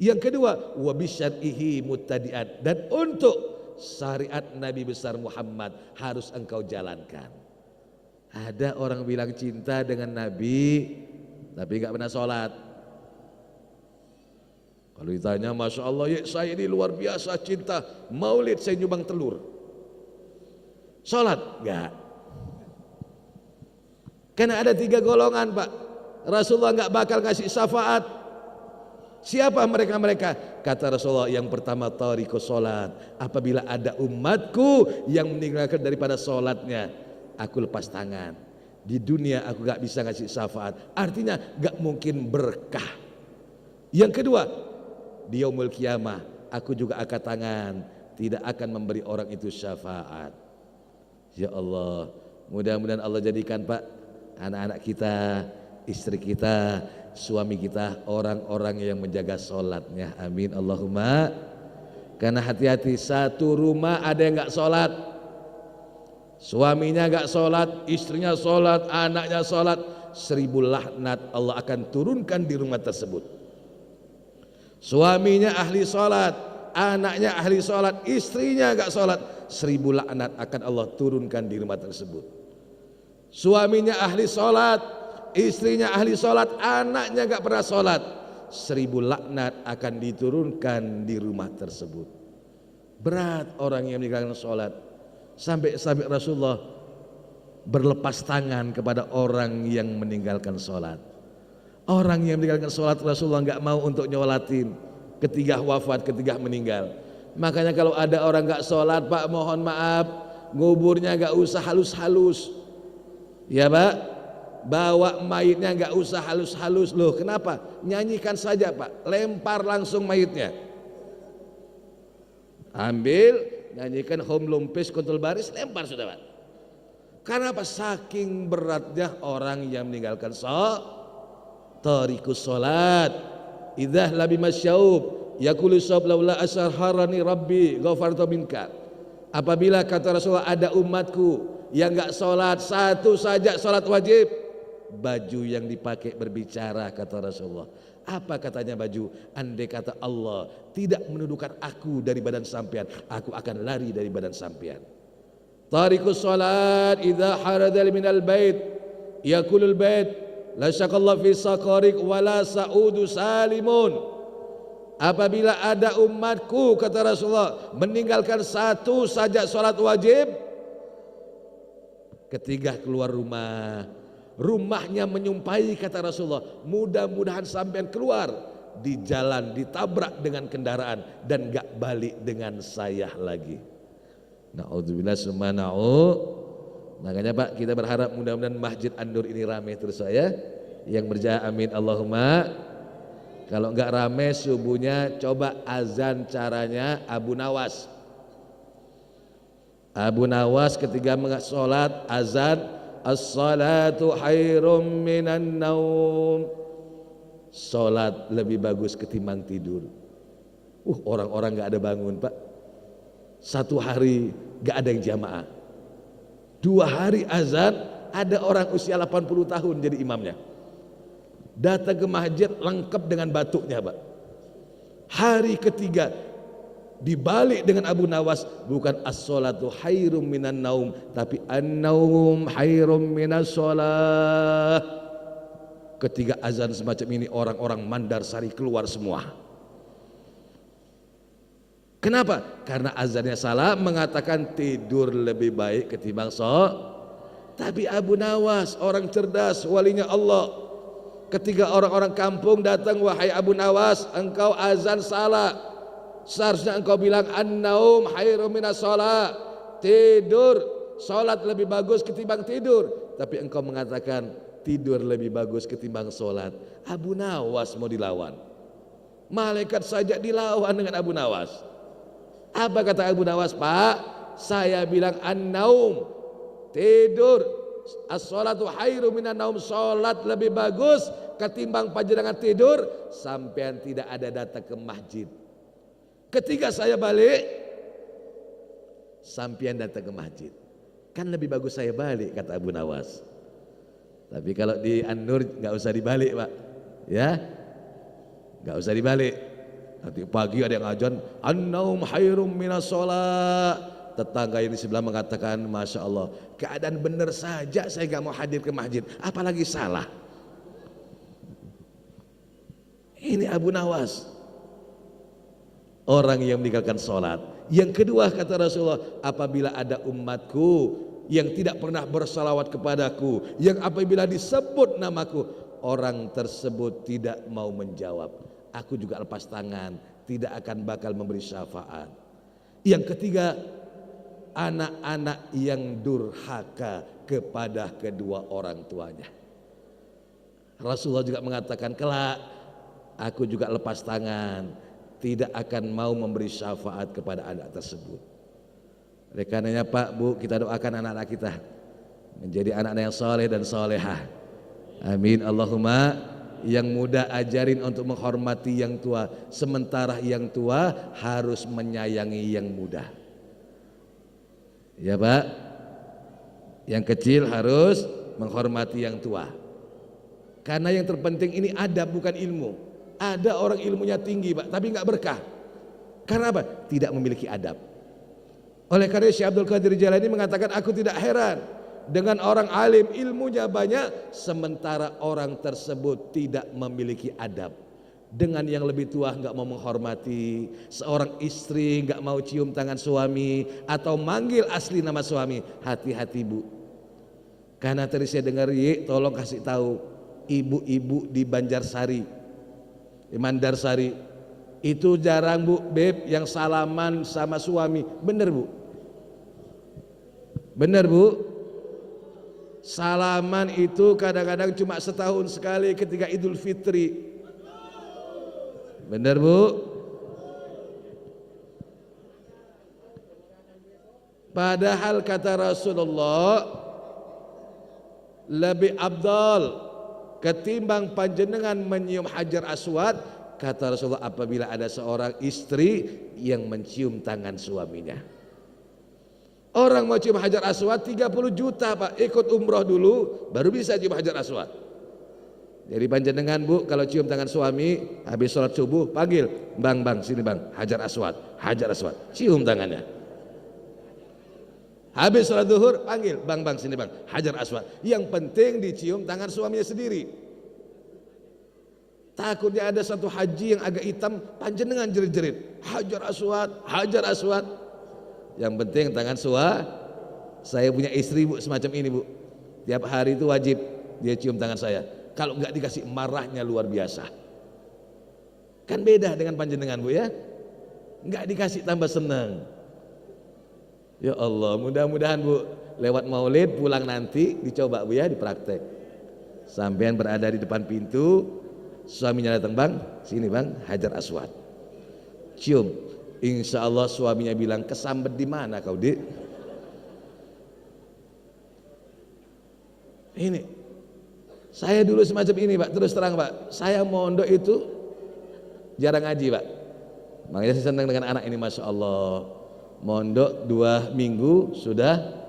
Yang kedua, wa bi syar'ihi muttadi'at, dan untuk syariat Nabi besar Muhammad harus engkau jalankan. Ada orang bilang cinta dengan Nabi tapi gak pernah sholat. Kalau ditanya, Masya Allah ya saya ini luar biasa cinta maulid, saya nyumbang telur. Sholat? Enggak. Karena ada 3 golongan Pak, Rasulullah enggak bakal ngasih syafaat. Siapa mereka-mereka? Kata Rasulullah, yang pertama tarikus sholat. Apabila ada umatku yang meninggalkan daripada sholatnya, aku lepas tangan. Di dunia aku gak bisa ngasih syafaat. Artinya gak mungkin berkah. Yang kedua, di yaumul kiamah aku juga angkat tangan, tidak akan memberi orang itu syafaat. Ya Allah, mudah-mudahan Allah jadikan Pak anak-anak kita, istri kita, suami kita orang-orang yang menjaga sholatnya. Amin Allahumma. Karena hati-hati, satu rumah ada yang gak sholat, suaminya gak sholat, istrinya sholat, anaknya sholat, 1000 laknat Allah akan turunkan di rumah tersebut. Suaminya ahli sholat, anaknya ahli sholat, istrinya gak sholat, 1000 laknat akan Allah turunkan di rumah tersebut. Suaminya ahli sholat, istrinya ahli sholat, anaknya gak pernah sholat, 1000 laknat akan diturunkan di rumah tersebut. Berat orang yang meninggalkan sholat. Sampai Rasulullah berlepas tangan kepada orang yang meninggalkan sholat. Orang yang meninggalkan sholat Rasulullah nggak mau untuk nyolatin ketika wafat, ketika meninggal. Makanya kalau ada orang nggak sholat Pak, mohon maaf, nguburnya nggak usah halus-halus, ya Pak. Bawa mayitnya nggak usah halus-halus. Loh kenapa? Nyanyikan saja Pak, lempar langsung mayitnya. Ambil, nyanyikan home lumpis kuntul baris, lempar sudah Pak. Karena apa? Saking beratnya orang yang meninggalkan tarikus sholat. Idza labi masyaub yaqulu sab laula asharharani rabbi ghafartu minka. Apabila kata Rasulullah ada umatku yang enggak sholat, satu saja sholat wajib, baju yang dipakai berbicara, kata Rasulullah. Apa katanya baju? Andai kata Allah tidak menuduhkan aku dari badan sampean, aku akan lari dari badan sampean. Tarikus sholat idza haradal minal bait yaqulul bait la syakallahu fi saqarik wala sa'udu salimun. Apabila ada umatku, kata Rasulullah, meninggalkan satu saja sholat wajib, ketika keluar rumah, rumahnya menyumpahi, kata Rasulullah, mudah-mudahan sampean keluar di jalan ditabrak dengan kendaraan dan gak balik dengan saya lagi. Na'udzubillah summa Makanya Pak, kita berharap mudah-mudahan Masjid An-Nur ini ramai terus saya. Yang berjaya amin Allahumma. Kalau enggak ramai subuhnya coba azan caranya Abu Nawas. Abu Nawas ketika sholat azan, as-salatu khairum minan naum. Sholat lebih bagus ketimbang tidur. Orang-orang enggak ada bangun Pak. Satu hari enggak ada yang jamaah. 2 hari azan, ada orang usia 80 tahun jadi imamnya. Datang ke masjid lengkap dengan batuknya Pak. Hari ketiga dibalik dengan Abu Nawas, bukan as-salatu khairum minan naum, tapi an-naum khairum minas shalah. Ketika azan semacam ini orang-orang Mandar Sari keluar semua. Kenapa? Karena azannya salah, mengatakan tidur lebih baik ketimbang Tapi Abu Nawas orang cerdas, walinya Allah. Ketika orang-orang kampung datang, wahai Abu Nawas, engkau azan salah. Seharusnya engkau bilang an-naum khairum minas shalah. Tidur, salat lebih bagus ketimbang tidur. Tapi engkau mengatakan tidur lebih bagus ketimbang salat. Abu Nawas mau dilawan. Malaikat saja dilawan dengan Abu Nawas. Apa kata Abu Nawas? Pak, saya bilang an-naum, tidur, as-salatu khairu minan naum, salat lebih bagus ketimbang panjenengan tidur. Sampean tidak ada datang ke masjid. Ketika saya balik, sampean datang ke masjid. Kan lebih bagus saya balik, kata Abu Nawas. Tapi kalau di An-Nur nggak usah dibalik Pak, ya, nggak usah dibalik. Nanti pagi ada yang ajan an-naum khairum minas shalah. Tetangga yang di sebelah mengatakan, Masya Allah, keadaan benar saja saya gak mau hadir ke masjid, apalagi salah. Ini Abu Nawas, orang yang meninggalkan sholat. Yang kedua kata Rasulullah, apabila ada umatku yang tidak pernah bersalawat kepadaku, yang apabila disebut namaku, orang tersebut tidak mau menjawab, aku juga lepas tangan, tidak akan bakal memberi syafaat. Yang ketiga, anak-anak yang durhaka kepada kedua orang tuanya. Rasulullah juga mengatakan, kelak aku juga lepas tangan, tidak akan mau memberi syafaat kepada anak tersebut. Oleh karenanya Pak, Bu, kita doakan anak-anak kita menjadi anak-anak yang soleh dan solehah. Amin Allahumma. Yang muda ajarin untuk menghormati yang tua, sementara yang tua harus menyayangi yang muda. Ya Pak, yang kecil harus menghormati yang tua. Karena yang terpenting ini adab bukan ilmu. Ada orang ilmunya tinggi Pak, tapi nggak berkah. Karena apa? Tidak memiliki adab. Oleh karena Syekh Abdul Qadir Jailani mengatakan, aku tidak heran dengan orang alim ilmunya banyak, sementara orang tersebut tidak memiliki adab. Dengan yang lebih tua nggak mau menghormati, seorang istri nggak mau cium tangan suami atau manggil asli nama suami. Hati-hati Bu, karena tadi saya dengar, tolong kasih tahu ibu-ibu di Banjarsari, di Mandarsari itu jarang Bu, Beb, yang salaman sama suami. Bener Bu? Bener Bu? Salaman itu kadang-kadang cuma setahun sekali ketika Idul Fitri. Benar Bu? Padahal kata Rasulullah, lebih abdal ketimbang panjenengan menyium Hajar Aswad, kata Rasulullah, apabila ada seorang istri yang mencium tangan suaminya. Orang mau cium Hajar Aswad 30 juta Pak, ikut umroh dulu baru bisa cium Hajar Aswad. Jadi panjenengan Bu, kalau cium tangan suami habis sholat subuh panggil, bang sini bang, Hajar Aswad, cium tangannya. Habis sholat duhur panggil, bang sini bang, Hajar Aswad. Yang penting dicium tangan suaminya sendiri. Takutnya ada satu haji yang agak hitam, panjenengan jerit-jerit, Hajar Aswad. Yang penting tangan saya punya istri Bu semacam ini Bu, tiap hari itu wajib dia cium tangan saya. Kalau nggak dikasih marahnya luar biasa. Kan beda dengan panjenengan Bu ya. Enggak dikasih tambah senang. Ya Allah, mudah-mudahan Bu lewat maulid pulang nanti dicoba Bu ya, dipraktek. Sampean berada di depan pintu, suaminya datang, "Bang, sini Bang, Hajar Aswad." Cium. Insya Allah suaminya bilang, "Kesambet di mana kau, Dik?" Ini saya dulu semacam ini Pak, terus terang Pak, saya mondok itu jarang ngaji Pak. Makanya saya senang dengan anak ini, Masya Allah. Mondok 2 minggu sudah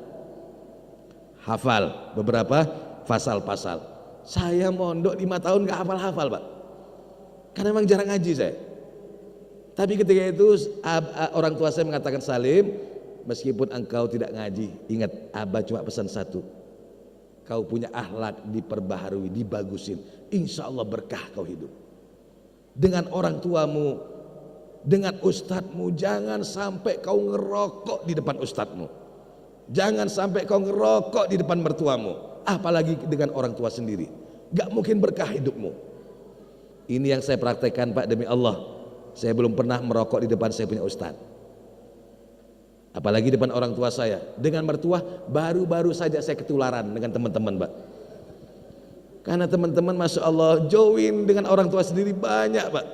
hafal beberapa pasal-pasal. Saya mondok 5 tahun gak hafal-hafal Pak, karena memang jarang ngaji saya. Tapi ketika itu orang tua saya mengatakan, "Salim, meskipun engkau tidak ngaji, ingat Abah cuma pesan satu, kau punya akhlak diperbaharui, dibagusin, insya Allah berkah kau hidup. Dengan orang tuamu, dengan ustadzmu, jangan sampai kau ngerokok di depan ustadzmu, jangan sampai kau ngerokok di depan mertuamu, apalagi dengan orang tua sendiri, gak mungkin berkah hidupmu." Ini yang saya praktekkan Pak, demi Allah. Saya belum pernah merokok di depan saya punya ustadz, apalagi depan orang tua saya. Dengan mertua baru-baru saja saya ketularan dengan teman-teman Pak, karena teman-teman Masya Allah join dengan orang tua sendiri banyak Pak.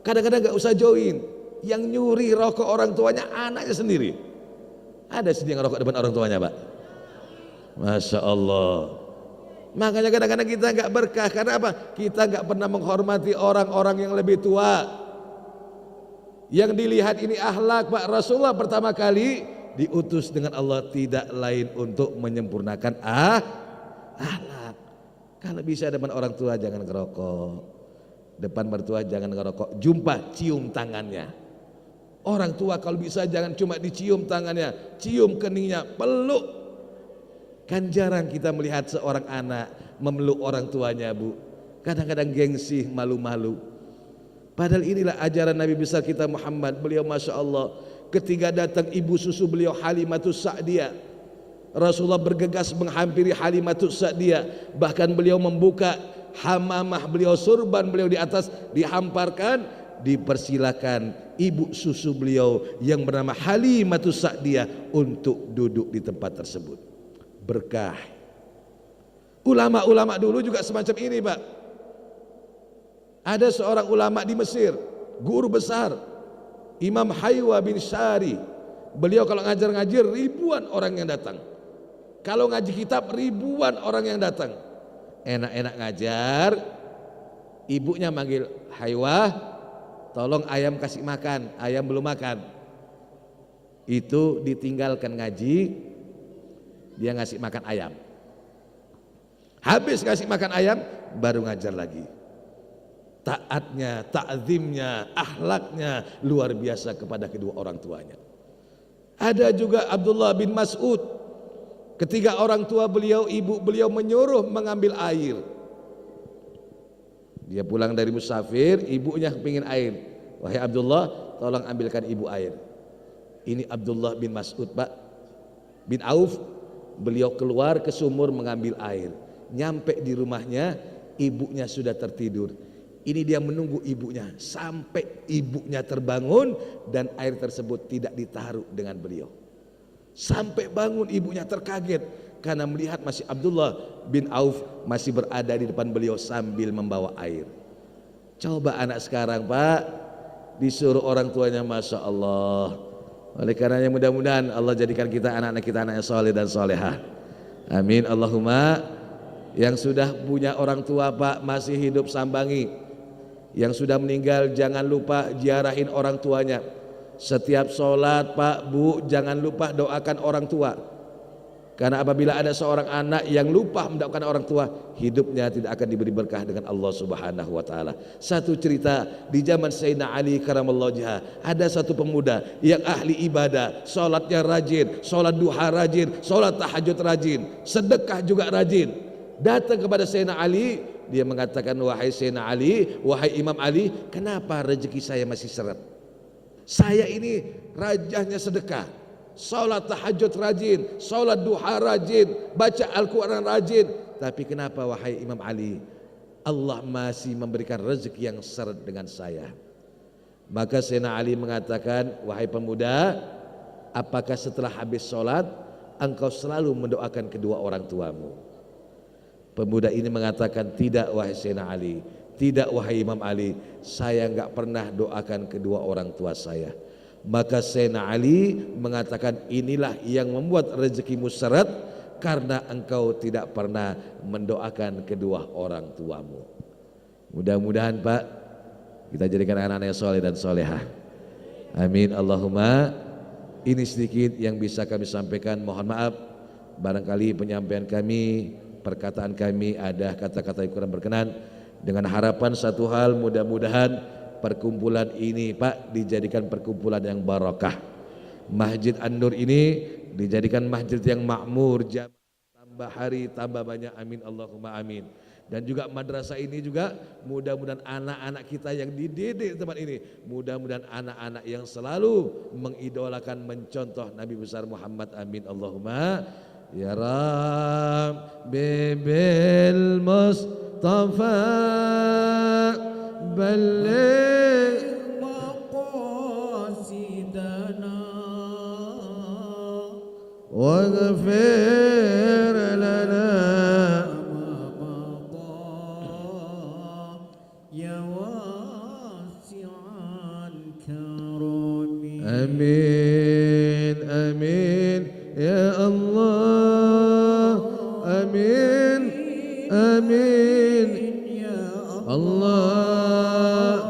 Kadang-kadang gak usah join, yang nyuri rokok orang tuanya anaknya sendiri. Ada sih yang rokok depan orang tuanya Pak, Masya Allah. Makanya kadang-kadang kita gak berkah, karena apa? Kita gak pernah menghormati orang-orang yang lebih tua. Yang dilihat ini akhlak Pak. Rasulullah pertama kali diutus dengan Allah tidak lain untuk menyempurnakan akhlak. Kalau bisa depan orang tua jangan ngerokok, depan mertua jangan ngerokok, jumpa cium tangannya. Orang tua kalau bisa jangan cuma dicium tangannya, cium keningnya, peluk. Kan jarang kita melihat seorang anak memeluk orang tuanya Bu. Kadang-kadang gengsi, malu-malu. Padahal inilah ajaran Nabi besar kita Muhammad. Beliau Masya Allah, ketika datang ibu susu beliau Halimatus Sa'diyah, Rasulullah bergegas menghampiri Halimatus Sa'diyah. Bahkan beliau membuka hamamah beliau, surban beliau di atas dihamparkan, dipersilakan ibu susu beliau yang bernama Halimatus Sa'diyah untuk duduk di tempat tersebut. Berkah. Ulama-ulama dulu juga semacam ini Pak. Ada seorang ulama di Mesir, guru besar, Imam Haywa bin Syari. Beliau kalau ngajar-ngajar ribuan orang yang datang. Kalau ngaji kitab ribuan orang yang datang. Enak-enak ngajar, ibunya manggil, "Haywa, tolong ayam kasih makan." Ayam belum makan. Itu ditinggalkan ngaji, dia ngasih makan ayam. Habis ngasih makan ayam, baru ngajar lagi. Taatnya, ta'zimnya, akhlaknya luar biasa kepada kedua orang tuanya. Ada juga Abdullah bin Mas'ud, ketika orang tua beliau, ibu beliau menyuruh mengambil air. Dia pulang dari musafir, ibunya kepingin air. "Wahai Abdullah, tolong ambilkan ibu air." Ini Abdullah bin Mas'ud Pak bin Auf, beliau keluar ke sumur mengambil air. Nyampe di rumahnya, ibunya sudah tertidur. Ini dia menunggu ibunya sampai ibunya terbangun dan air tersebut tidak ditaruh dengan beliau. Sampai bangun ibunya terkaget karena melihat masih Abdullah bin Auf masih berada di depan beliau sambil membawa air. Coba anak sekarang Pak, disuruh orang tuanya Masya Allah. Oleh karenanya mudah-mudahan Allah jadikan kita anak-anak kita anak yang soleh dan solehah. Amin Allahumma. Yang sudah punya orang tua Pak masih hidup sambangi. Yang sudah meninggal jangan lupa ziarahin orang tuanya. Setiap sholat Pak Bu jangan lupa doakan orang tua. Karena apabila ada seorang anak yang lupa mendoakan orang tua, hidupnya tidak akan diberi berkah dengan Allah Subhanahu wa taala. Satu cerita di zaman Sayyidina Ali karamallahu wajhah, ada satu pemuda yang ahli ibadah, sholatnya rajin, sholat duha rajin, sholat tahajud rajin, sedekah juga rajin. Datang kepada Sayyidina Ali, dia mengatakan, "Wahai Sayyidina Ali, wahai Imam Ali, kenapa rezeki saya masih seret? Saya ini rajahnya sedekah, sholat tahajud rajin, sholat duha rajin, baca Al-Quran rajin, tapi kenapa wahai Imam Ali, Allah masih memberikan rezeki yang seret dengan saya. Maka Sayyidina Ali mengatakan, wahai pemuda, apakah setelah habis sholat engkau selalu mendoakan kedua orang tuamu? Pemuda ini mengatakan, tidak wahai Sayyidina Ali, tidak wahai Imam Ali, saya enggak pernah doakan kedua orang tua saya. Maka Sayyidina Ali mengatakan, inilah yang membuat rezekimu seret, karena engkau tidak pernah mendoakan kedua orang tuamu. Mudah-mudahan Pak, kita jadikan anak-anak yang soleh dan solehah. Amin Allahumma. Ini sedikit yang bisa kami sampaikan. Mohon maaf barangkali penyampaian kami, perkataan kami ada kata-kata yang kurang berkenan. Dengan harapan satu hal, mudah-mudahan perkumpulan ini Pak dijadikan perkumpulan yang barakah. Masjid An-Nur ini dijadikan masjid yang makmur, tambah hari tambah banyak, amin Allahumma amin. Dan juga madrasah ini juga mudah-mudahan anak-anak kita yang dididik di tempat ini, mudah-mudahan anak-anak yang selalu mengidolakan, mencontoh Nabi besar Muhammad, amin Allahumma ya Rabbi bil Mustafa balligh واغفر لنا ما مضى يا واسع الكرم آمين آمين يا الله آمين آمين يا الله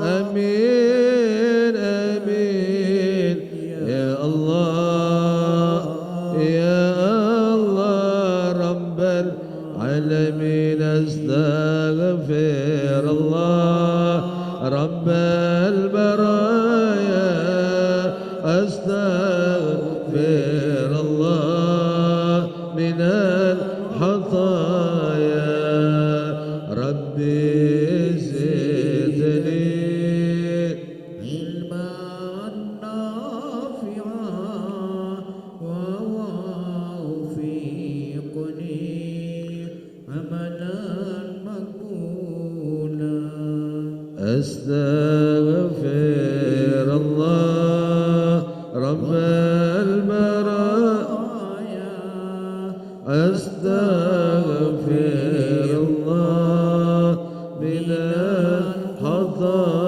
آمين آمين يا الله العالمين استغفر الله رب البرايا استغفر الله من الخطايا ربي زدني علما نافعا ووفقني عملا مقبولا استغفر الله رب البرايا استغفر الله من الخطايا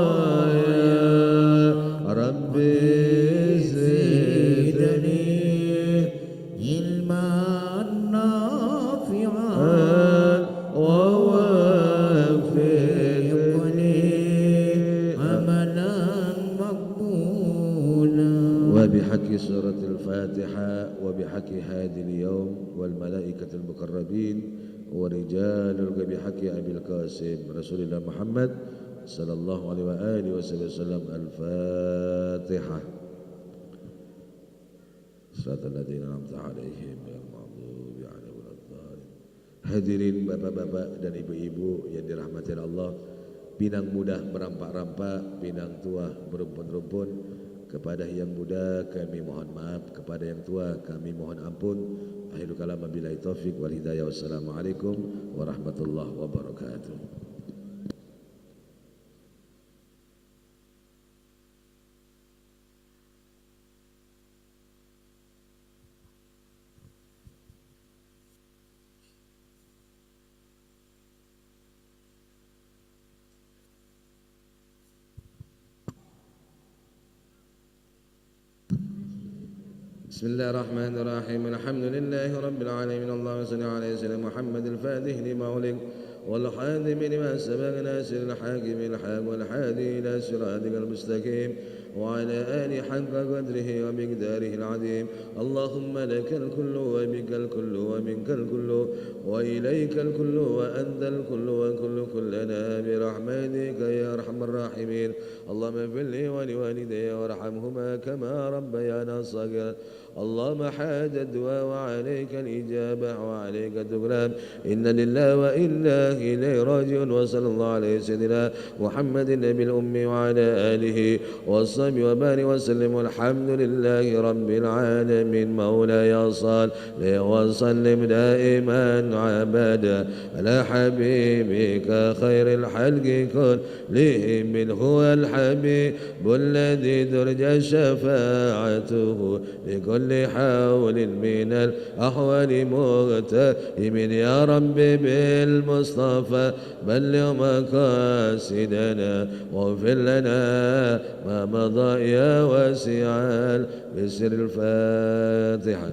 ربي زدني علما نافعا وبحق سورة الفاتحة وبحق هذه اليوم والملائكة المقربين ورجال بحق أبي القاسم رسول الله محمد صلى الله عليه وآله وسلم الفاتحة صراط الذين أنعمت عليهم غير المغضوب عليهم ولا الضالين. Hadirin bapak-bapak dan ibu-ibu yang dirahmati Allah, pinang muda merampak-rampak, pinang tua berumpun-rumpun. Kepada yang muda kami mohon maaf, kepada yang tua kami mohon ampun. Akhirul kalam wabillahi taufik wal hidayah. Wassalamualaikum warahmatullahi wabarakatuh. بسم الله الرحمن الرحيم الحمد لله رب العالمين اللهم صل على سيدنا محمد الفاتح لما أغلق والخاتم لما سبق ناصر الحاكم الحق والحادي إلى صراطك المستقيم وعلى آله حق قدره ومقداره العظيم. اللهم لك الكل وبك الكل ومنك الكل وإليك الكل وأنت الكل وكل كلنا برحمتك يا أرحم الراحمين. اللهم اغفر لي ولوالدي وارحمهما كما ربيانا صغيرا. اللهم حاج الدعاء وعليك الإجابة وعليك التكلان. إن لله وإنا إليه راجعون. وصلى الله على سيدنا محمد النبي الأمي وعلى آله وصحبه وصحبه وبارك وسلم والحمد لله رب العالمين. مولاي صل وسلم دائما عبدا على حبيبك خير الخلق كلهم، من هو الحبيب الذي ترجى شفاعته لكل حول من الأحوال مغتهم. يا رب بالمصطفى بلغ مقاصدنا واغفر لنا ما مضى يا واسع بسر الفاتحة.